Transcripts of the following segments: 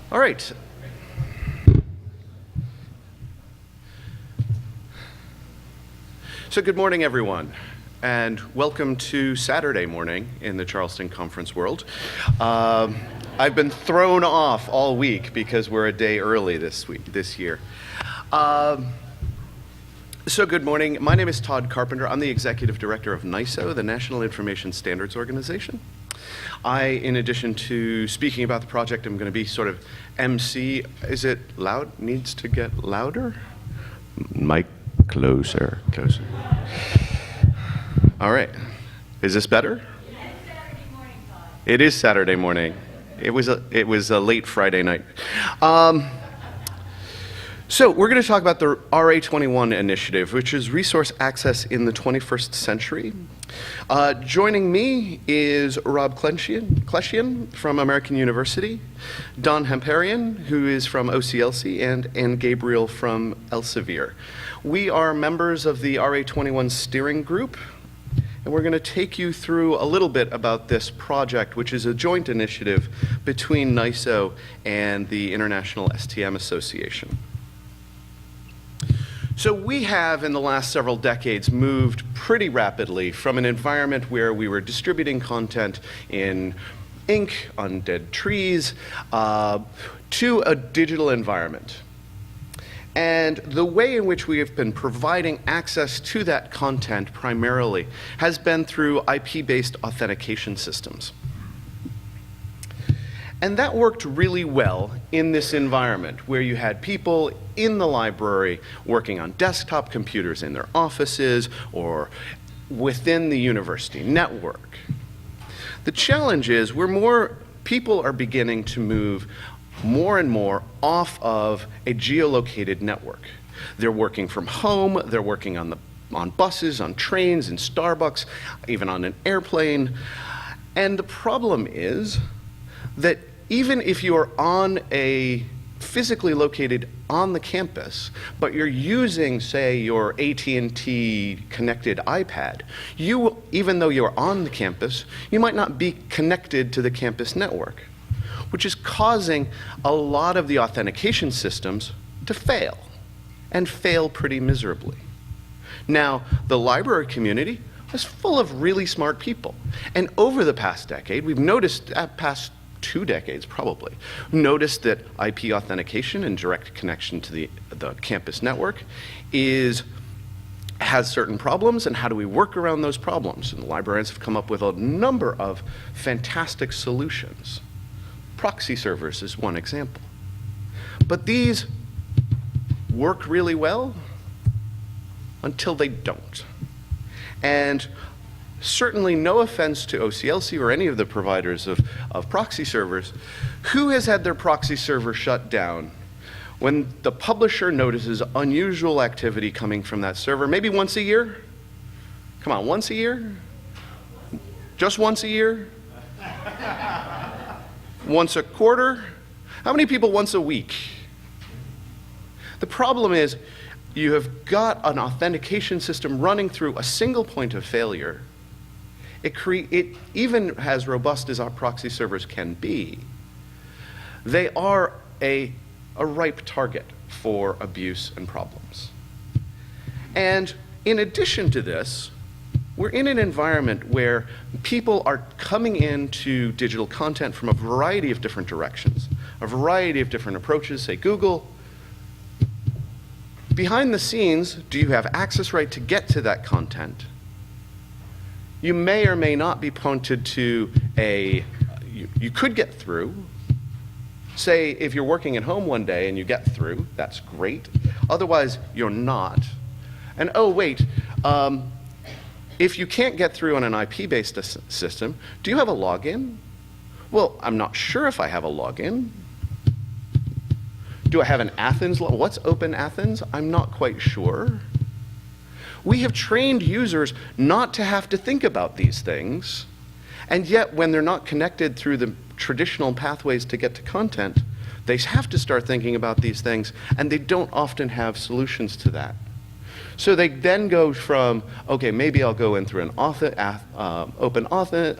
All right. So good morning, everyone, and welcome to Saturday morning in the Charleston conference world. I've been thrown off all week because we're a day early this year. So good morning. My name is Todd Carpenter. I'm the Executive Director of NISO, the National Information Standards Organization. In addition to speaking about the project, I'm going to be sort of MC. Is it loud? Needs to get louder? Mic closer. All right. Is this better? It's Saturday morning, Todd. It is Saturday morning. It was a late Friday night. So we're going to talk about the RA21 initiative, which is resource access in the 21st century. Joining me is Rob Kleshian from American University, Don Hemparian, who is from OCLC, and Gabriel from Elsevier. We are members of the RA21 steering group, and we're going to take you through a little bit about this project, which is a joint initiative between NISO and the International STM Association. So we have, in the last several decades, moved pretty rapidly from an environment where we were distributing content in ink on dead trees to a digital environment. And the way in which we have been providing access to that content primarily has been through IP-based authentication systems. And that worked really well in this environment where you had people in the library working on desktop computers in their offices or within the university network. The challenge is people are beginning to move more and more off of a geolocated network. They're working from home, they're working on buses, on trains, in Starbucks, even on an airplane. And the problem is that even if you are physically located on the campus, but you're using, say, your AT&T connected iPad, even though you're on the campus, you might not be connected to the campus network, which is causing a lot of the authentication systems to fail, and fail pretty miserably. Now, the library community is full of really smart people, and over the past decade, we've noticed, past 2 decades probably, noticed that IP authentication and direct connection to the campus network has certain problems, and how do we work around those problems? And the librarians have come up with a number of fantastic solutions. Proxy servers is one example. But these work really well until they don't. And certainly no offense to OCLC or any of the providers of proxy servers, who has had their proxy server shut down when the publisher notices unusual activity coming from that server, maybe once a year? Come on, once a year? Just once a year? Once a quarter? How many people once a week? The problem is you have got an authentication system running through a single point of failure. It even as robust as our proxy servers can be, they are a ripe target for abuse and problems. And in addition to this, we're in an environment where people are coming into digital content from a variety of different directions, a variety of different approaches. Say Google, behind the scenes, do you have access right to get to that content? You may or may not be pointed to you could get through. Say if you're working at home one day and you get through, that's great. Otherwise, you're not. And oh wait, if you can't get through on an IP-based system, do you have a login? Well, I'm not sure if I have a login. Do I have an Athens login? What's Open Athens? I'm not quite sure. We have trained users not to have to think about these things, and yet when they're not connected through the traditional pathways to get to content, they have to start thinking about these things, and they don't often have solutions to that. So they then go from, okay, maybe I'll go in through an Open Athens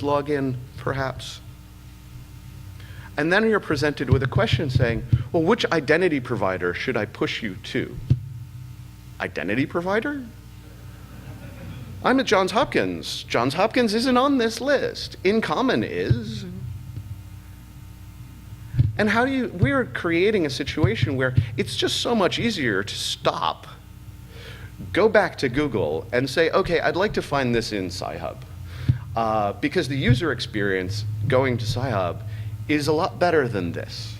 login, perhaps. And then you're presented with a question saying, well, which identity provider should I push you to? Identity provider? I'm at Johns Hopkins. Johns Hopkins isn't on this list. In Common is. And we're creating a situation where it's just so much easier to stop, go back to Google and say, okay, I'd like to find this in Sci-Hub. Because the user experience going to Sci-Hub is a lot better than this.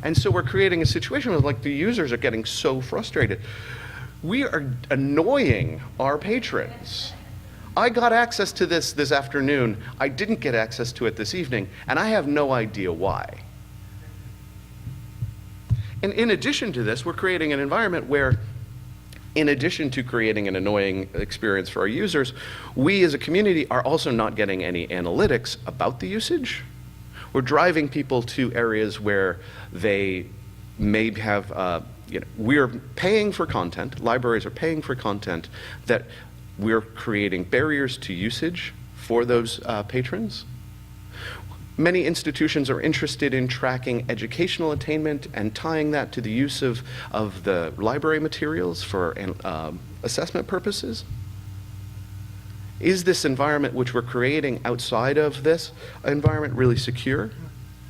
And so we're creating a situation where the users are getting so frustrated. We are annoying our patrons. I got access to this afternoon. I didn't get access to it this evening, and I have no idea why. And in addition to this, we're creating an environment where, in addition to creating an annoying experience for our users, we as a community are also not getting any analytics about the usage. We're driving people to areas where they may have, we're paying for content, libraries are paying for content that we're creating barriers to usage for those patrons. Many institutions are interested in tracking educational attainment and tying that to the use of the library materials for assessment purposes. Is this environment which we're creating outside of this environment really secure?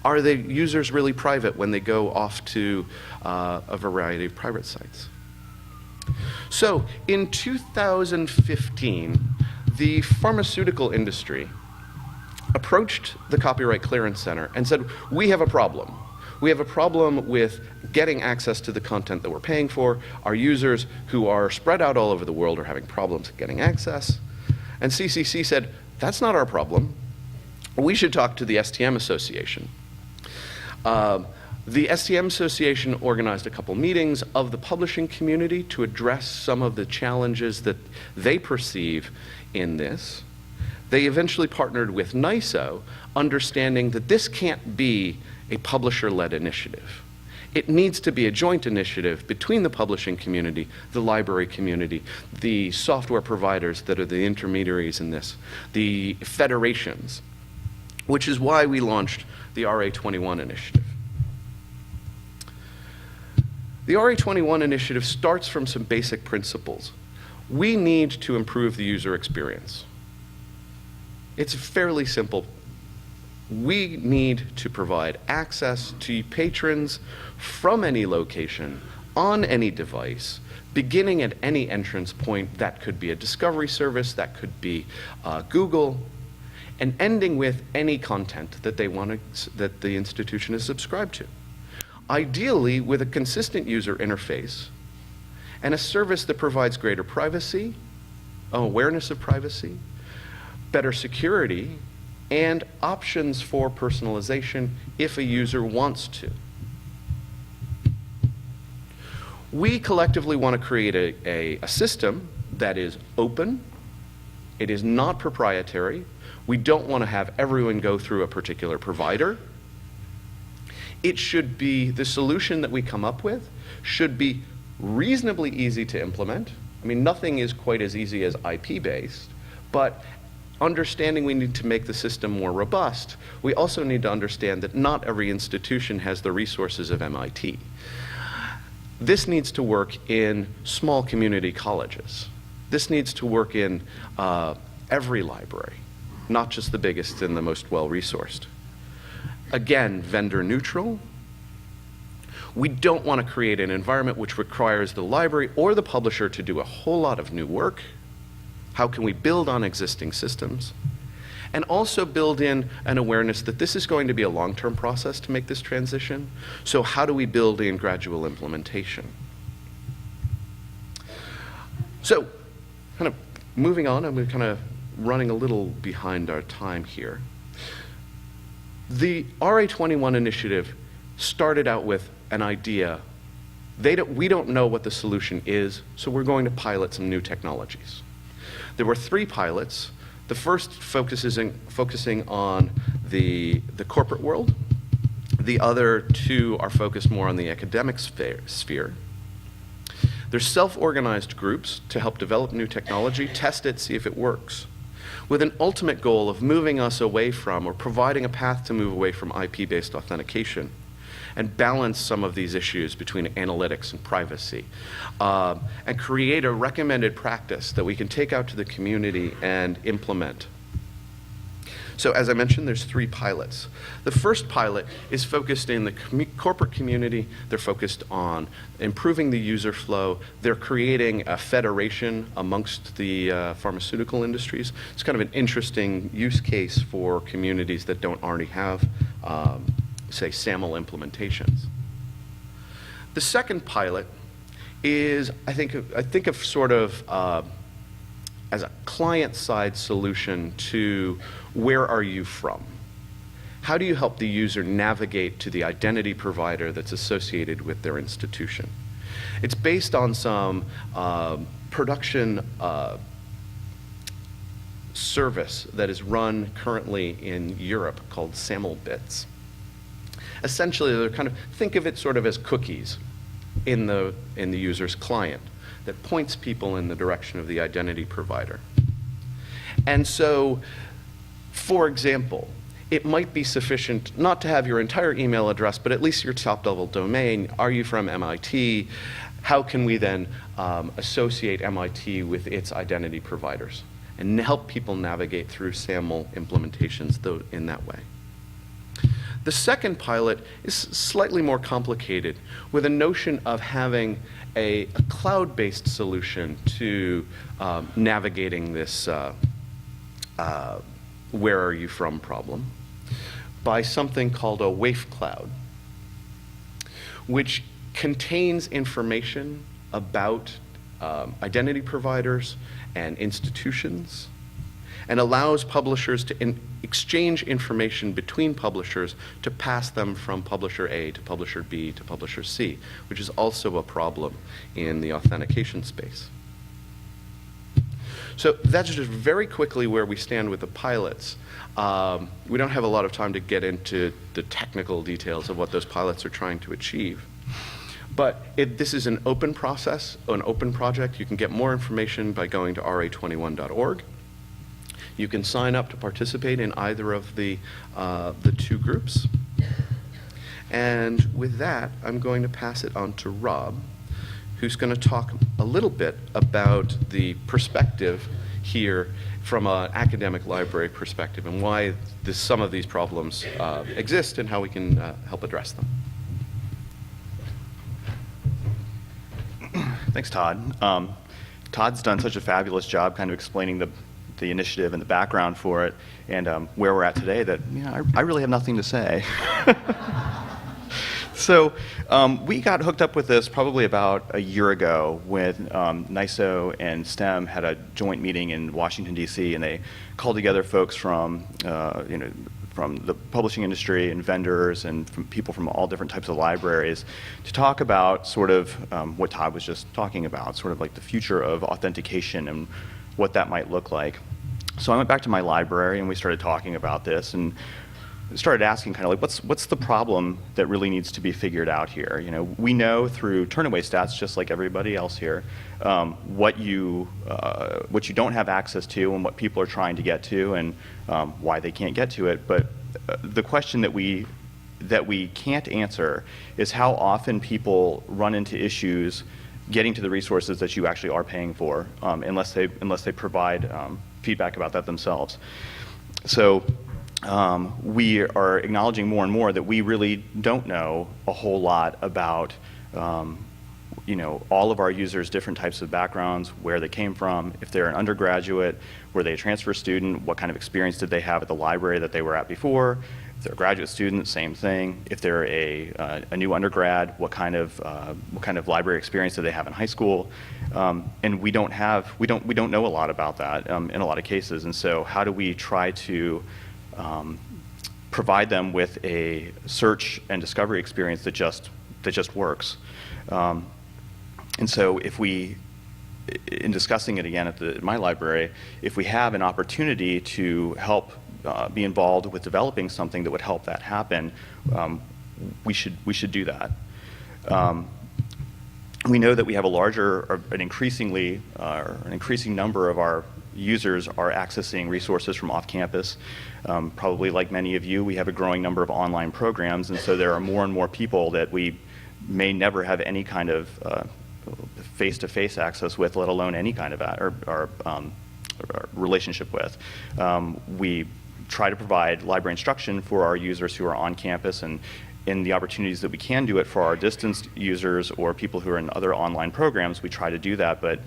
Are the users really private when they go off to a variety of private sites? So in 2015, the pharmaceutical industry approached the Copyright Clearance Center and said, we have a problem. We have a problem with getting access to the content that we're paying for. Our users who are spread out all over the world are having problems getting access. And CCC said, that's not our problem. We should talk to the STM Association. The STM Association organized a couple meetings of the publishing community to address some of the challenges that they perceive in this. They eventually partnered with NISO, understanding that this can't be a publisher-led initiative. It needs to be a joint initiative between the publishing community, the library community, the software providers that are the intermediaries in this, the federations, which is why we launched the RA21 initiative. The RA21 initiative starts from some basic principles. We need to improve the user experience. It's fairly simple. We need to provide access to patrons from any location, on any device, beginning at any entrance point. That could be a discovery service, that could be Google, and ending with any content that that the institution is subscribed to. Ideally, with a consistent user interface and a service that provides greater privacy, awareness of privacy, better security, and options for personalization if a user wants to. We collectively want to create a system that is open. It is not proprietary. We don't want to have everyone go through a particular provider. It should be, the solution that we come up with should be reasonably easy to implement. I mean, nothing is quite as easy as IP-based, but understanding we need to make the system more robust, we also need to understand that not every institution has the resources of MIT. This needs to work in small community colleges. This needs to work in every library, not just the biggest and the most well-resourced. Again, vendor neutral. We don't want to create an environment which requires the library or the publisher to do a whole lot of new work. How can we build on existing systems? And also build in an awareness that this is going to be a long-term process to make this transition. So how do we build in gradual implementation? So, kind of moving on, I'm kind of running a little behind our time here. The RA21 initiative started out with an idea. We don't know what the solution is, so we're going to pilot some new technologies. There were 3 pilots. The first focusing on the corporate world. The other 2 are focused more on the academic sphere. They're self-organized groups to help develop new technology, test it, see if it works. with an ultimate goal of moving us away from, or providing a path to move away from IP-based authentication and balance some of these issues between analytics and privacy, and create a recommended practice that we can take out to the community and implement. So as I mentioned, there's 3 pilots. The first pilot is focused in the corporate community. They're focused on improving the user flow. They're creating a federation amongst the pharmaceutical industries. It's kind of an interesting use case for communities that don't already have, say, SAML implementations. The second pilot is, I think of sort of as a client-side solution to where are you from? How do you help the user navigate to the identity provider that's associated with their institution? It's based on some production service that is run currently in Europe called SAML bits. Essentially, they're kind of, think of it sort of as cookies in the user's client that points people in the direction of the identity provider. And so, for example, it might be sufficient not to have your entire email address, but at least your top-level domain. Are you from MIT? How can we then associate MIT with its identity providers and help people navigate through SAML implementations in that way? The second pilot is slightly more complicated, with a notion of having a cloud-based solution to navigating this where are you from problem by something called a WAYF cloud, which contains information about identity providers and institutions, and allows publishers to exchange information between publishers to pass them from publisher A to publisher B to publisher C, which is also a problem in the authentication space. So that's just very quickly where we stand with the pilots. We don't have a lot of time to get into the technical details of what those pilots are trying to achieve. But this is an open process, an open project. You can get more information by going to RA21.org. You can sign up to participate in either of the 2 groups. And with that, I'm going to pass it on to Rob, who's going to talk a little bit about the perspective here from an academic library perspective and why some of these problems exist and how we can help address them. Thanks, Todd. Todd's done such a fabulous job kind of explaining the initiative and the background for it and where we're at today that I really have nothing to say. So we got hooked up with this probably about a year ago when NISO and STEM had a joint meeting in Washington, D.C., and they called together folks from from the publishing industry and vendors and from people from all different types of libraries to talk about sort of what Todd was just talking about, sort of like the future of authentication and what that might look like. So I went back to my library and we started talking about this and started asking kind of like what's the problem that really needs to be figured out here. We know through turnaway stats, just like everybody else here, what you don't have access to and what people are trying to get to and why they can't get to it. But the question that we can't answer is how often people run into issues getting to the resources that you actually are paying for, unless they provide feedback about that themselves. So we are acknowledging more and more that we really don't know a whole lot about all of our users' different types of backgrounds, where they came from, if they're an undergraduate, were they a transfer student, what kind of experience did they have at the library that they were at before, if they're a graduate student, same thing, if they're a new undergrad, what kind of library experience did they have in high school, and we don't know a lot about that in a lot of cases. And so how do we try to provide them with a search and discovery experience that just works? And so if we, in discussing it again at my library, if we have an opportunity to help be involved with developing something that would help that happen, we should do that. We know that we have an increasing number of our users are accessing resources from off campus. Probably like many of you, we have a growing number of online programs, and so there are more and more people that we may never have any kind of face-to-face access with, let alone any kind of or relationship with. We try to provide library instruction for our users who are on campus, and in the opportunities that we can do it for our distanced users or people who are in other online programs, we try to do that, but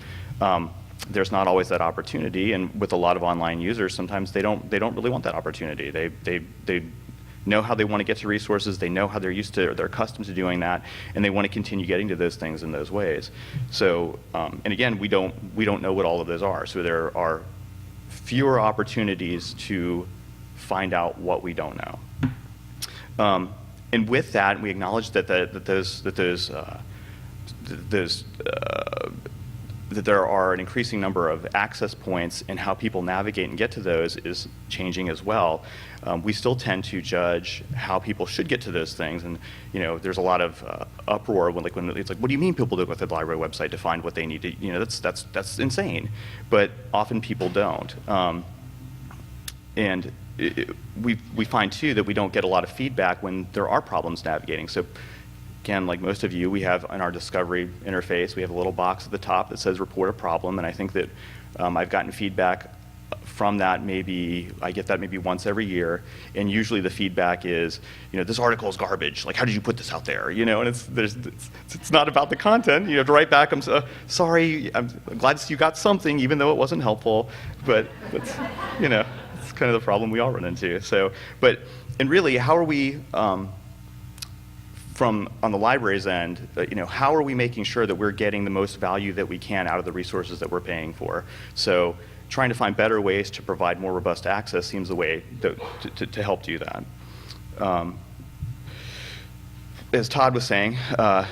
there's not always that opportunity, and with a lot of online users, sometimes they don't really want that opportunity. They know how they want to get to resources, they know how they're used to, or they're accustomed to doing that, and they want to continue getting to those things in those ways. So, and again, we don't know what all of those are, so there are fewer opportunities to find out what we don't know. And with that, we acknowledge that that there are an increasing number of access points, and how people navigate and get to those is changing as well. We still tend to judge how people should get to those things, and there's a lot of uproar when it's like, what do you mean people do go to the library website to find what they need to? That's insane. But often people don't, and we find too that we don't get a lot of feedback when there are problems navigating. So again, like most of you, we have in our discovery interface, we have a little box at the top that says report a problem, and I think that I've gotten feedback from that. I get that maybe once every year, and usually the feedback is, this article is garbage, like how did you put this out there, and it's not about the content. You have to write back, I'm sorry, I'm glad you got something even though it wasn't helpful, but it's, it's kind of the problem we all run into. So, and really, how are we, on the library's end, how are we making sure that we're getting the most value that we can out of the resources that we're paying for? So trying to find better ways to provide more robust access seems the way to help do that. As Todd was saying,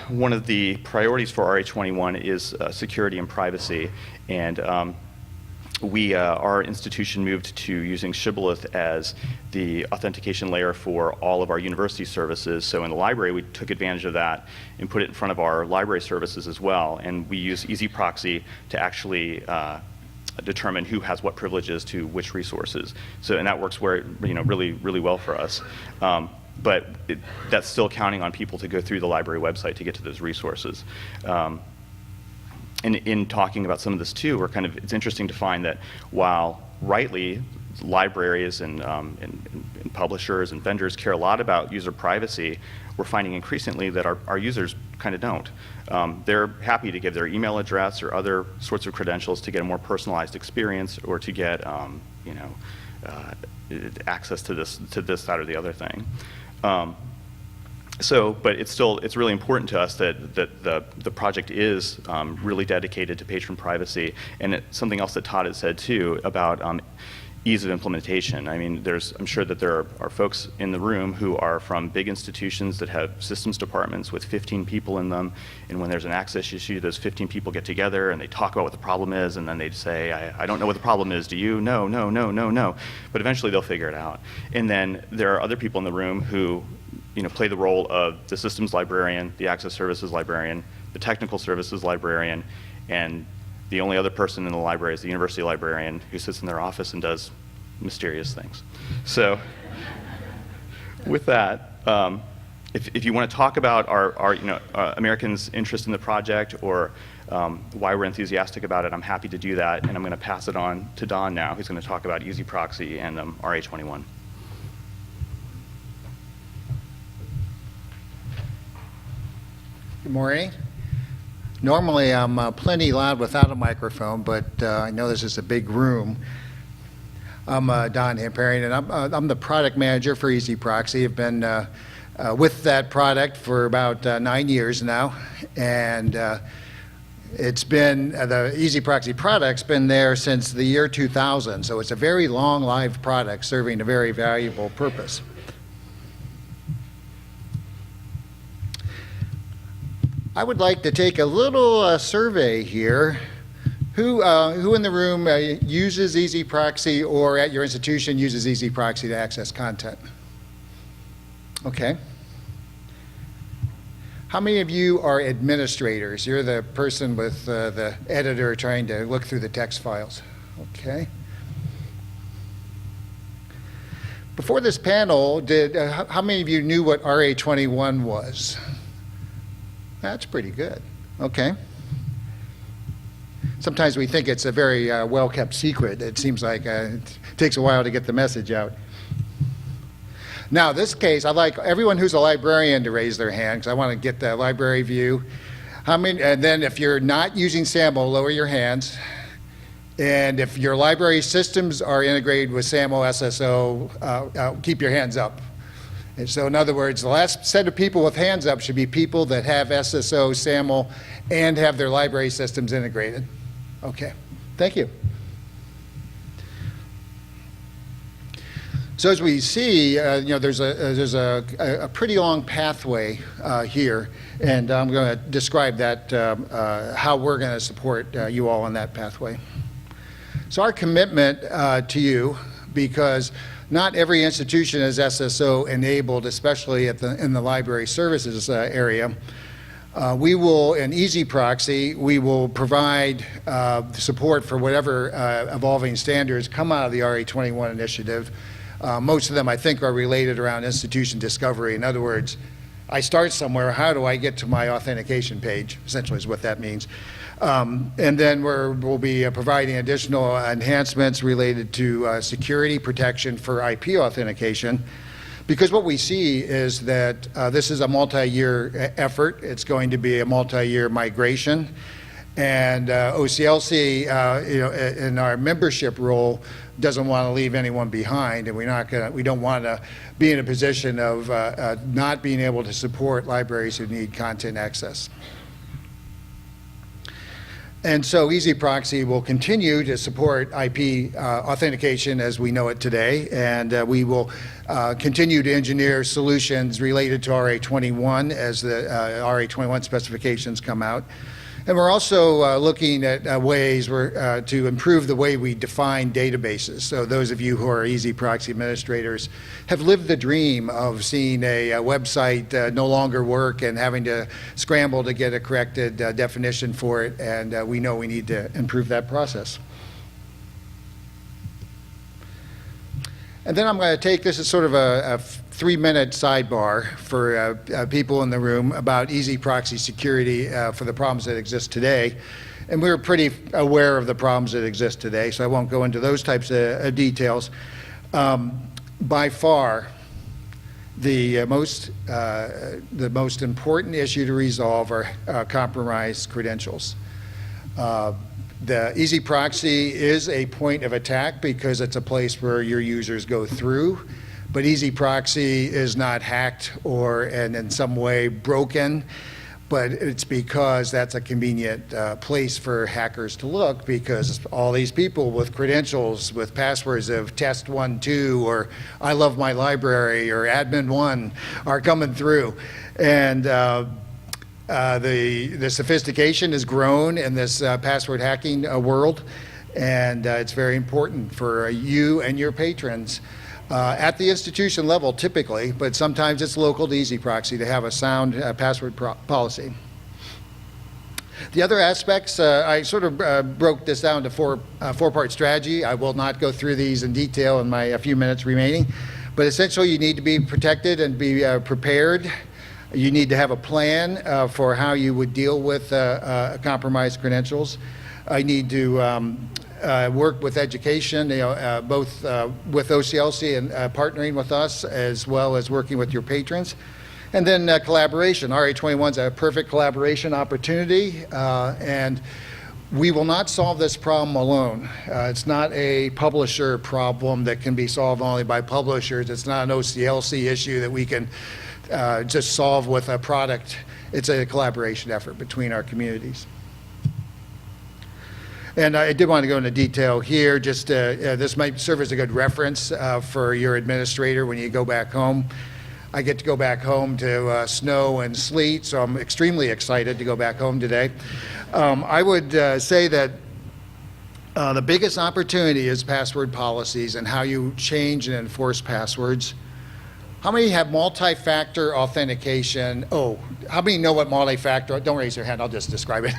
one of the priorities for RA21 is security and privacy, and our institution moved to using Shibboleth as the authentication layer for all of our university services. So in the library, we took advantage of that and put it in front of our library services as well. And we use Easy Proxy to actually determine who has what privileges to which resources. So, and that works really, really well for us. But that's still counting on people to go through the library website to get to those resources. And in talking about some of this too, it's interesting to find that while rightly libraries and publishers and vendors care a lot about user privacy, we're finding increasingly that our users kind of don't. They're happy to give their email address or other sorts of credentials to get a more personalized experience, or to get access to this, that, or the other thing. But it's really important to us that the project is really dedicated to patron privacy, and something else that Todd had said too about ease of implementation. I mean, I'm sure that there are folks in the room who are from big institutions that have systems departments with 15 people in them, and when there's an access issue, those 15 people get together and they talk about what the problem is, and then they say, I don't know what the problem is, do you? No, no, no, no, no. But eventually they'll figure it out. And then there are other people in the room who play the role of the systems librarian, the access services librarian, the technical services librarian, and the only other person in the library is the university librarian, who sits in their office and does mysterious things. So with that, if you want to talk about our Americans' interest in the project, or why we're enthusiastic about it, I'm happy to do that, and I'm going to pass it on to Don now, who's going to talk about Easy Proxy and RA21. Good morning. Normally I'm plenty loud without a microphone, but I know this is a big room. I'm Don Hamparian, and I'm the product manager for Easy Proxy. I've been with that product for about 9 years now, and it's been, the Easy Proxy product's been there since the year 2000, so it's a very long-lived product serving a very valuable purpose. I would like to take a little survey here. Who in the room uses Easy Proxy, or at your institution uses Easy Proxy to access content? Okay. How many of you are administrators? You're the person with the editor trying to look through the text files. Okay. Before this panel, how many of you knew what RA21 was? That's pretty good. Okay. Sometimes we think it's a very well-kept secret. It seems like it takes a while to get the message out. Now, this case, I'd like everyone who's a librarian to raise their hand, because I want to get the library view. How many? And then if you're not using SAML, lower your hands. And if your library systems are integrated with SAML SSO, keep your hands up. And so in other words, the last set of people with hands up should be people that have SSO, SAML, and have their library systems integrated. Okay, thank you. So as we see, there's a pretty long pathway here, and I'm going to describe that, how we're going to support you all on that pathway. So our commitment to you, because not every institution is SSO enabled, especially in the library services area, we will, in Easy Proxy, we will provide support for whatever evolving standards come out of the RA21 initiative. Most of them, I think, are related around institution discovery. In other words, I start somewhere, how do I get to my authentication page, essentially is what that means. And then we'll be providing additional enhancements related to security protection for IP authentication, because what we see is that this is a multi-year effort. It's going to be a multi-year migration. And OCLC, in our membership role, doesn't want to leave anyone behind, and we don't want to be in a position of not being able to support libraries who need content access. And so Easy Proxy will continue to support IP authentication as we know it today, and we will continue to engineer solutions related to RA21 as the RA21 specifications come out. And we're also looking at ways to improve the way we define databases. So those of you who are Easy Proxy administrators have lived the dream of seeing a website no longer work and having to scramble to get a corrected definition for it, and we know we need to improve that process. And then I'm going to take this as sort of a 3-minute sidebar for people in the room about Easy Proxy security for the problems that exist today. And we're pretty aware of the problems that exist today, so I won't go into those types of details. By far, the most important issue to resolve are compromised credentials. The Easy Proxy is a point of attack because it's a place where your users go through, but Easy Proxy is not hacked and in some way broken, but it's because that's a convenient place for hackers to look, because all these people with credentials with passwords of test12 or I love my library or admin1 are coming through. And the sophistication has grown in this password hacking world, and it's very important for you and your patrons at the institution level typically, but sometimes it's local to Easy Proxy to have a sound password policy. The other aspects, I sort of broke this down to four-part strategy. I will not go through these in detail in my few minutes remaining, but essentially you need to be protected and be prepared. You need to have a plan for how you would deal with compromised credentials. I need to work with education, both with OCLC and partnering with us, as well as working with your patrons. And then collaboration. RA21 is a perfect collaboration opportunity, and we will not solve this problem alone. It's not a publisher problem that can be solved only by publishers. It's not an OCLC issue that we can just solve with a product. It's a collaboration effort between our communities. And I did want to go into detail here. Just this might serve as a good reference for your administrator when you go back home. I get to go back home to snow and sleet, so I'm extremely excited to go back home today. I would say that the biggest opportunity is password policies and how you change and enforce passwords. How many have multi-factor authentication? Oh, how many know what multi-factor, don't raise your hand, I'll just describe it.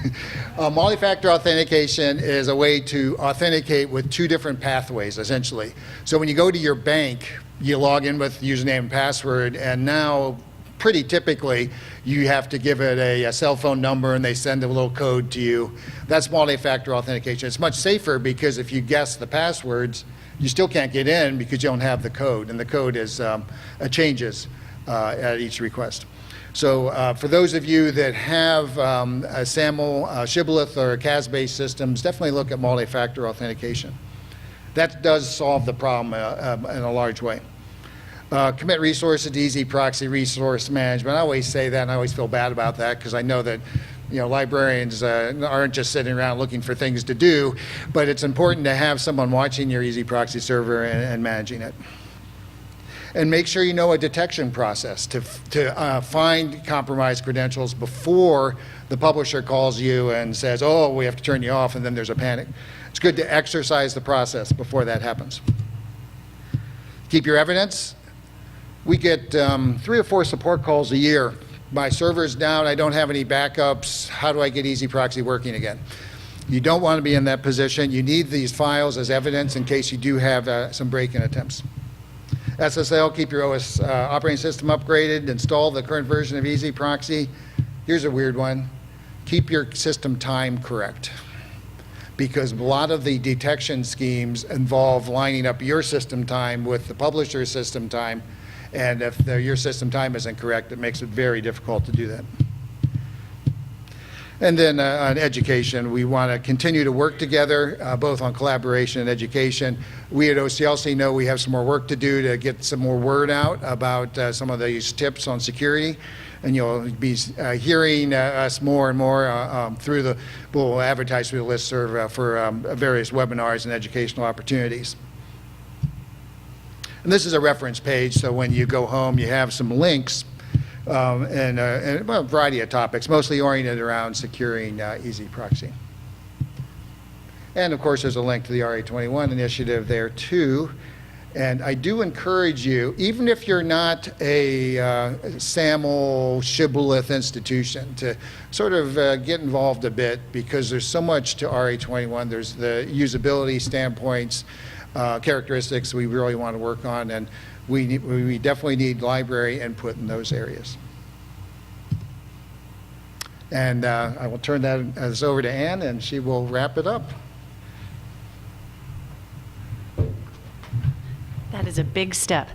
Multi-factor authentication is a way to authenticate with two different pathways, essentially. So when you go to your bank, you log in with username and password, and now pretty typically you have to give it a cell phone number and they send a little code to you. That's multi-factor authentication. It's much safer because if you guess the passwords, you still can't get in because you don't have the code, and the code is changes at each request. So for those of you that have a SAML, shibboleth, or CAS-based systems, definitely look at multi-factor authentication. That does solve the problem in a large way. Commit resources to easy proxy resource management. I always say that, and I always feel bad about that because I know that librarians aren't just sitting around looking for things to do, but it's important to have someone watching your easy proxy server and managing it. And make sure you know a detection process to find compromised credentials before the publisher calls you and says, oh, we have to turn you off, and then there's a panic. It's good to exercise the process before that happens. Keep your evidence. We get 3 or 4 support calls a year. My server's down, I don't have any backups, how do I get easy proxy working again? You don't want to be in that position. You need these files as evidence in case you do have some break-in attempts. SSL, keep your OS operating system upgraded, install the current version of easy proxy. Here's a weird one. Keep your system time correct, because a lot of the detection schemes involve lining up your system time with the publisher's system time. And if your system time isn't correct, it makes it very difficult to do that. And then on education, we want to continue to work together, both on collaboration and education. We at OCLC know we have some more work to do to get some more word out about some of these tips on security. And you'll be hearing us more and more we'll advertise through the listserv for various webinars and educational opportunities. And this is a reference page, so when you go home, you have some links and a variety of topics, mostly oriented around securing easy proxy. And of course, there's a link to the RA21 initiative there too. And I do encourage you, even if you're not a SAML shibboleth institution, to sort of get involved a bit, because there's so much to RA21. There's the usability standpoints, characteristics we really want to work on, and we definitely need library input in those areas. And I will turn that over to Ann, and she will wrap it up. That is a big step.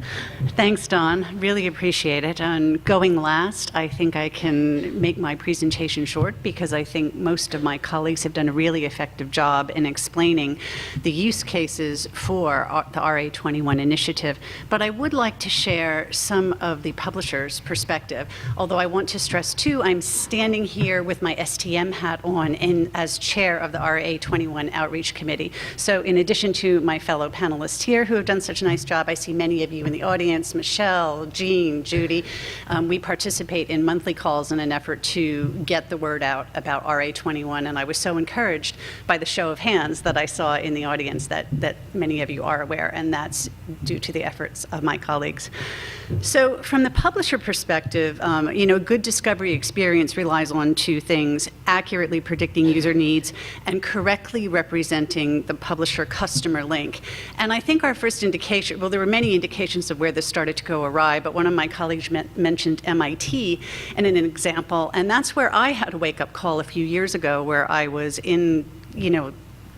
Thanks, Don. Really appreciate it. And going last, I think I can make my presentation short because I think most of my colleagues have done a really effective job in explaining the use cases for the RA21 initiative. But I would like to share some of the publisher's perspective. Although I want to stress too, I'm standing here with my STM hat on as chair of the RA21 Outreach Committee. So in addition to my fellow panelists here who have done such a nice job, I see many of you in the audience, Michelle, Jean, Judy. We participate in monthly calls in an effort to get the word out about RA21, and I was so encouraged by the show of hands that I saw in the audience that many of you are aware, and that's due to the efforts of my colleagues. So from the publisher perspective, good discovery experience relies on 2 things: accurately predicting user needs and correctly representing the publisher-customer link. And I think our first indication, well, there were many indications of where this started to go awry, but one of my colleagues mentioned MIT in an example, and that's where I had a wake-up call a few years ago, where I was in,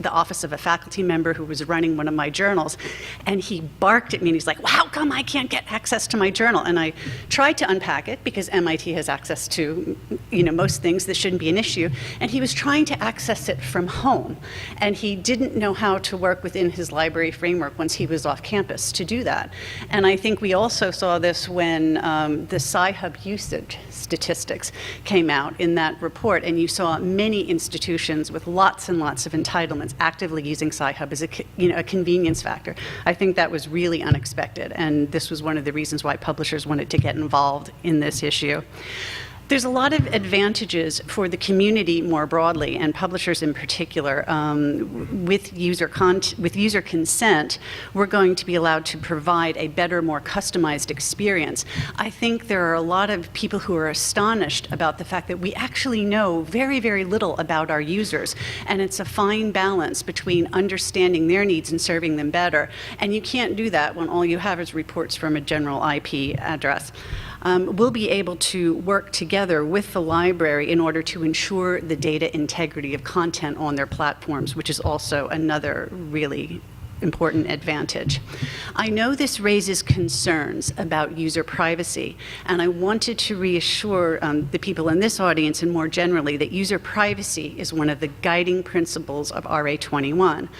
the office of a faculty member who was running one of my journals, and he barked at me and he's like, well, how come I can't get access to my journal? And I tried to unpack it because MIT has access to most things. This shouldn't be an issue. And he was trying to access it from home, and he didn't know how to work within his library framework once he was off campus to do that. And I think we also saw this when the Sci-Hub usage statistics came out in that report, and you saw many institutions with lots and lots of entitlements actively using Sci-Hub as a convenience factor. I think that was really unexpected, and this was one of the reasons why publishers wanted to get involved in this issue. There's a lot of advantages for the community more broadly, and publishers in particular. With user consent, we're going to be allowed to provide a better, more customized experience. I think there are a lot of people who are astonished about the fact that we actually know very, very little about our users, and it's a fine balance between understanding their needs and serving them better. And you can't do that when all you have is reports from a general IP address. We'll be able to work together with the library in order to ensure the data integrity of content on their platforms, which is also another really important advantage. I know this raises concerns about user privacy, and I wanted to reassure the people in this audience and more generally that user privacy is one of the guiding principles of RA21.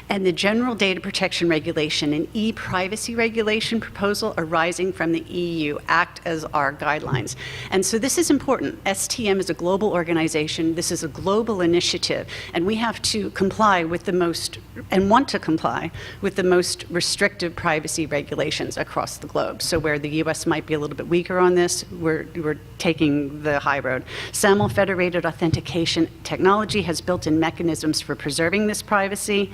And the General Data Protection Regulation and e-privacy regulation proposal arising from the EU act as our guidelines. And so this is important. STM is a global organization. This is a global initiative, and we have to comply with the most, and want to comply with the most restrictive privacy regulations across the globe. So where the US might be a little bit weaker on this, we're taking the high road. SAML federated authentication technology has built-in mechanisms for preserving this privacy.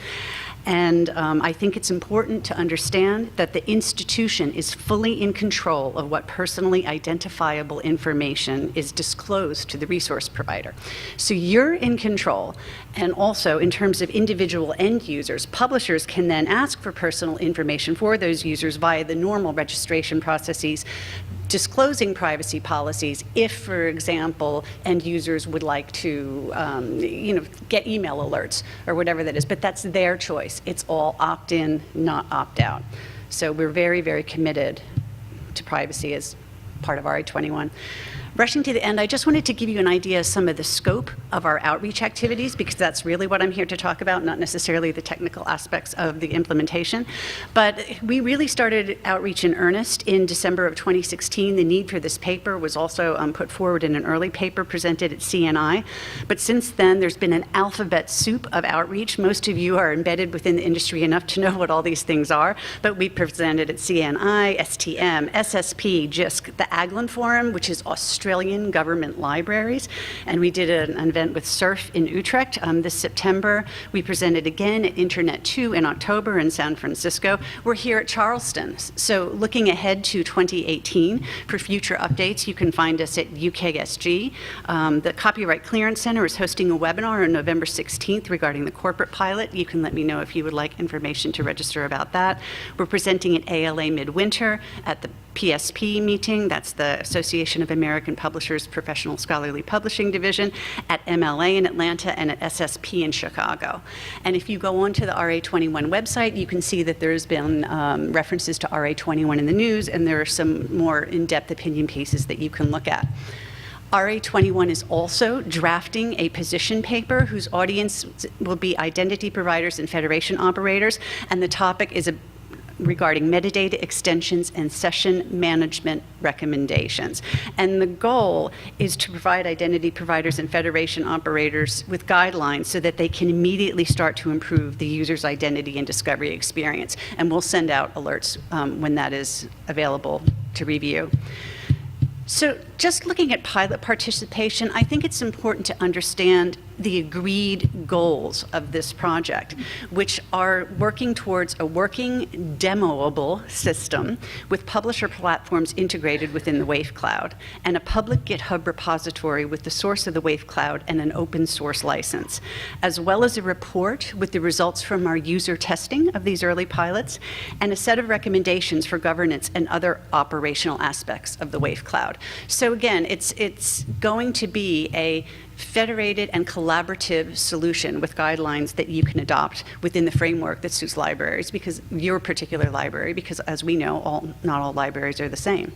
And I think it's important to understand that the institution is fully in control of what personally identifiable information is disclosed to the resource provider. So you're in control. And also, in terms of individual end users, publishers can then ask for personal information for those users via the normal registration processes, disclosing privacy policies if, for example, end users would like to get email alerts or whatever that is, but that's their choice. It's all opt-in, not opt-out. So we're very, very committed to privacy as part of RA21. Rushing to the end, I just wanted to give you an idea of some of the scope of our outreach activities, because that's really what I'm here to talk about, not necessarily the technical aspects of the implementation. But we really started outreach in earnest in December of 2016. The need for this paper was also put forward in an early paper presented at CNI. But since then, there's been an alphabet soup of outreach. Most of you are embedded within the industry enough to know what all these things are. But we presented at CNI, STM, SSP, JISC, the Aglan Forum, which is Australian government libraries, and we did an event with SURF in Utrecht this September. We presented again at Internet 2 in October in San Francisco. We're here at Charleston. So looking ahead to 2018, for future updates, you can find us at UKSG. The Copyright Clearance Center is hosting a webinar on November 16th regarding the corporate pilot. You can let me know if you would like information to register about that. We're presenting at ALA Midwinter at the PSP meeting, that's the Association of American Publishers Professional Scholarly Publishing Division, at MLA in Atlanta, and at SSP in Chicago. And if you go onto the RA21 website, you can see that there's been references to RA21 in the news, and there are some more in-depth opinion pieces that you can look at. RA21 is also drafting a position paper whose audience will be identity providers and federation operators, and the topic is regarding metadata extensions and session management recommendations. And the goal is to provide identity providers and federation operators with guidelines so that they can immediately start to improve the user's identity and discovery experience. And we'll send out alerts when that is available to review. So just looking at pilot participation, I think it's important to understand the agreed goals of this project, which are working towards a working, demoable system with publisher platforms integrated within the WAYF cloud, and a public GitHub repository with the source of the WAYF cloud and an open source license, as well as a report with the results from our user testing of these early pilots, and a set of recommendations for governance and other operational aspects of the WAYF cloud. So again, it's going to be a federated and collaborative solution with guidelines that you can adopt within the framework that suits libraries, because your particular library, because as we know, not all libraries are the same.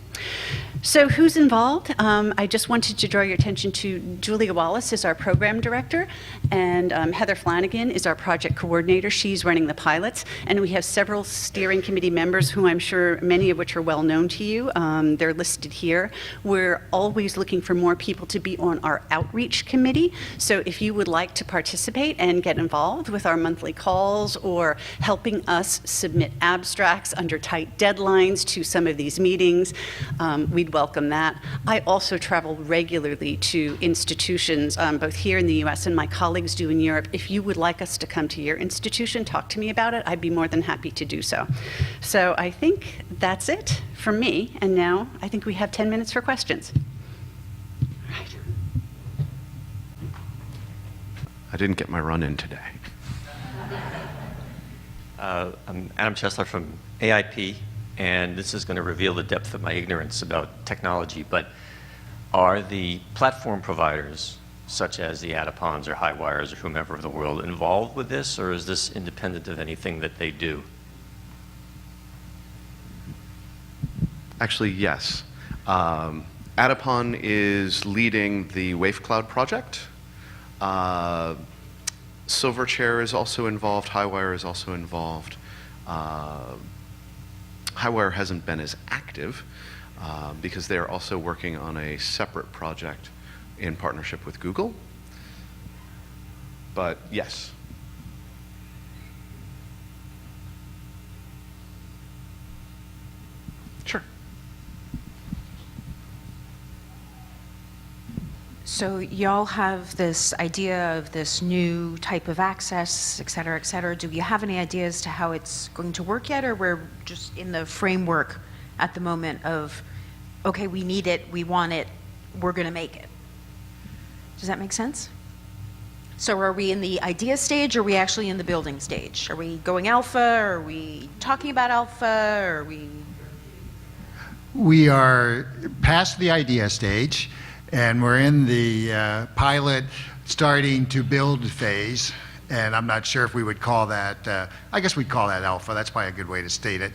So who's involved? I just wanted to draw your attention to Julia Wallace is our program director, and Heather Flanagan is our project coordinator. She's running the pilots, and we have several steering committee members who I'm sure many of which are well known to you. They're listed here. We're always looking for more people to be on our outreach committee. So if you would like to participate and get involved with our monthly calls or helping us submit abstracts under tight deadlines to some of these meetings, we'd welcome that. I also travel regularly to institutions, both here in the US and my colleagues do in Europe. If you would like us to come to your institution, talk to me about it, I'd be more than happy to do so. So I think that's it from me, and now I think we have 10 minutes for questions. Right. I didn't get my run in today. I'm Adam Chesler from AIP, and this is going to reveal the depth of my ignorance about technology, but are the platform providers, such as the Adapons or Highwires or whomever of the world, involved with this, or is this independent of anything that they do? Actually, yes. Adapon is leading the WAYF Cloud project. Silverchair is also involved. Highwire is also involved. Highwire hasn't been as active because they're also working on a separate project in partnership with Google. But yes. Sure. So y'all have this idea of this new type of access, et cetera, et cetera. Do you have any ideas as to how it's going to work yet, or we're just in the framework at the moment of, okay, we need it, we want it, we're going to make it? Does that make sense? So are we in the idea stage, or are we actually in the building stage? Are we going alpha? Are we talking about alpha? Are we? We are past the idea stage, and we're in the pilot starting to build phase. And I'm not sure if we would call that, I guess we'd call that alpha. That's probably a good way to state it.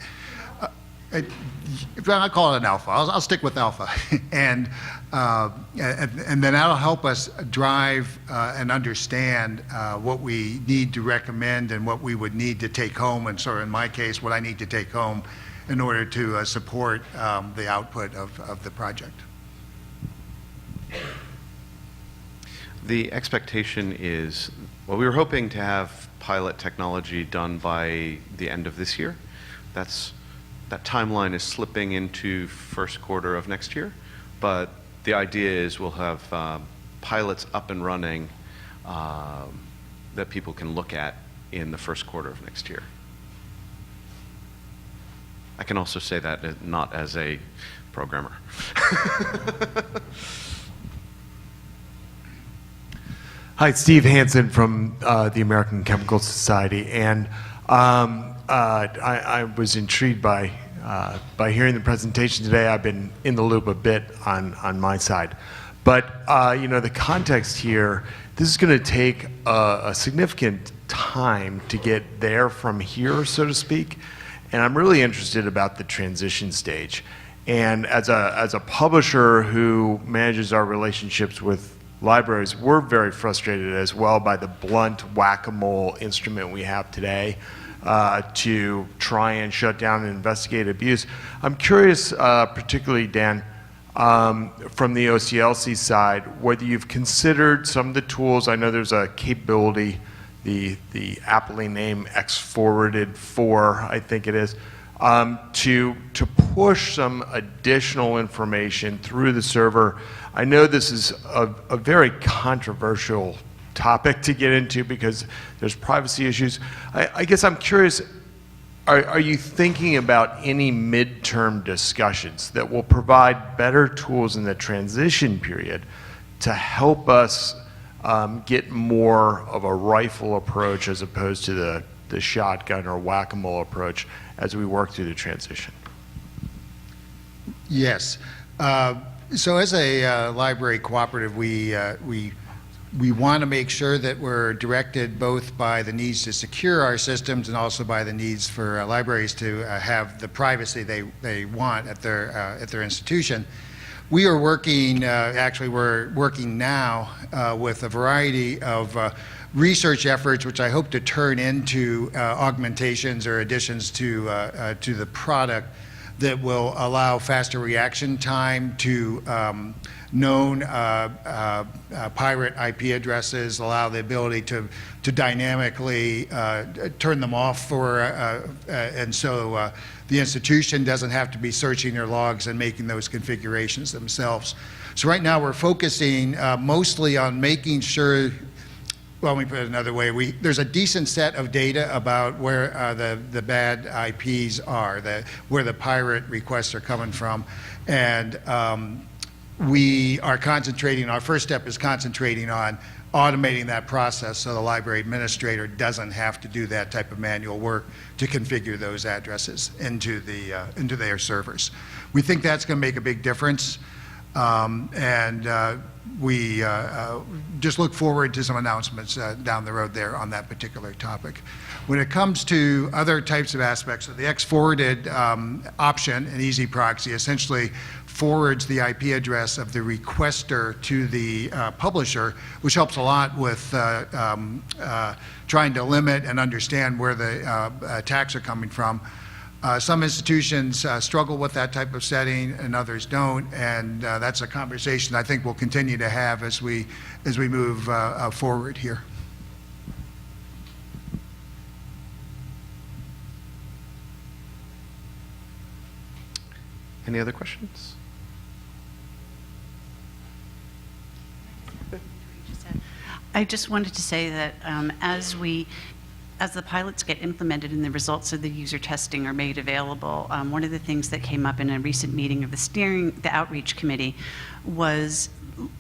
If I call it an alpha, I'll stick with alpha. and then that'll help us drive and understand what we need to recommend and what we would need to take home, and so in my case, what I need to take home in order to support the output of the project. The expectation is, well, we were hoping to have pilot technology done by the end of this year. That timeline is slipping into first quarter of next year, but the idea is we'll have pilots up and running that people can look at in the first quarter of next year. I can also say that not as a programmer. Hi, Steve Hansen from the American Chemical Society, and I was intrigued by hearing the presentation today. I've been in the loop a bit on my side, but you know, the context here, this is going to take a significant time to get there from here, so to speak, and I'm really interested about the transition stage. And as a publisher who manages our relationships with libraries, we're very frustrated as well by the blunt whack-a-mole instrument we have today to try and shut down and investigate abuse. I'm curious, particularly Dan, from the OCLC side, whether you've considered some of the tools. I know there's a capability, the aptly named X-forwarded 4, I think it is, to push some additional information through the server. I know this is a very controversial topic to get into because there's privacy issues. I guess I'm curious, are you thinking about any midterm discussions that will provide better tools in the transition period to help us get more of a rifle approach as opposed to the shotgun or whack-a-mole approach as we work through the transition? Yes. So as a library cooperative, we want to make sure that we're directed both by the needs to secure our systems and also by the needs for libraries to have the privacy they want at their institution. We are working, actually we're working now with a variety of research efforts, which I hope to turn into augmentations or additions to the product that will allow faster reaction time to known pirate IP addresses, allow the ability to dynamically turn them off and so the institution doesn't have to be searching their logs and making those configurations themselves. So right now we're focusing mostly on making sure, well, let me put it another way, there's a decent set of data about where the bad IPs are, where the pirate requests are coming from, and we are concentrating, our first step is concentrating on automating that process so the library administrator doesn't have to do that type of manual work to configure those addresses into their servers. We think that's going to make a big difference, and we just look forward to some announcements down the road there on that particular topic. When it comes to other types of aspects, of the X-forwarded option in Easy Proxy essentially forwards the IP address of the requester to the publisher, which helps a lot with trying to limit and understand where the attacks are coming from. Some institutions struggle with that type of setting and others don't, and that's a conversation I think we'll continue to have as we move forward here. Any other questions? I just wanted to say that as the pilots get implemented and the results of the user testing are made available, one of the things that came up in a recent meeting of the outreach committee was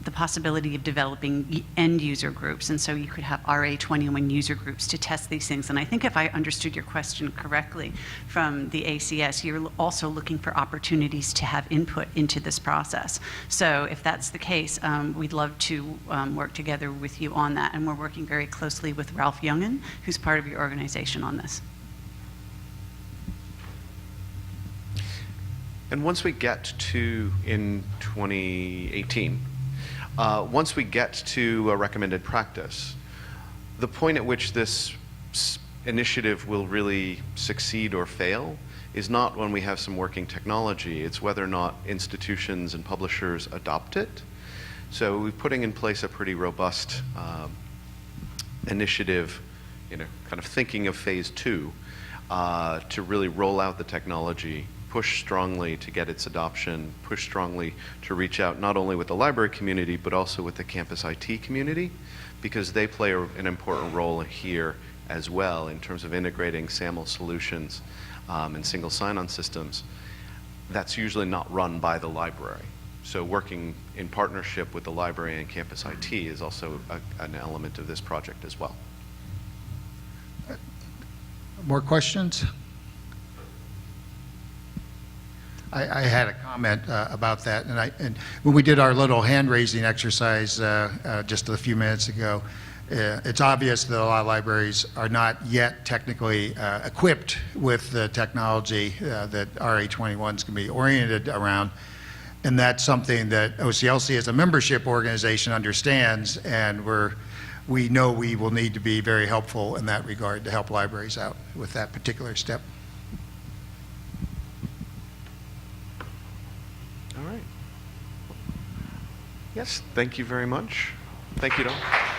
the possibility of developing end user groups. And so you could have RA21 user groups to test these things. And I think if I understood your question correctly from the ACS, you're also looking for opportunities to have input into this process. So if that's the case, we'd love to work together with you on that. And we're working very closely with Ralph Youngen, who's part of your organization on this. And once we get to, in 2018, once we get to a recommended practice, the point at which this initiative will really succeed or fail is not when we have some working technology, it's whether or not institutions and publishers adopt it. So we're putting in place a pretty robust initiative, kind of thinking of phase 2, to really roll out the technology, push strongly to get its adoption, push strongly to reach out not only with the library community, but also with the campus IT community, because they play an important role here as well in terms of integrating SAML solutions and single sign-on systems. That's usually not run by the library. So working in partnership with the library and campus IT is also an element of this project as well. More questions? I had a comment about that, and when we did our little hand-raising exercise just a few minutes ago, it's obvious that a lot of libraries are not yet technically equipped with the technology that RA21 is going to be oriented around, and that's something that OCLC as a membership organization understands, and we know we will need to be very helpful in that regard to help libraries out with that particular step. Yes, thank you very much. Thank you, Don.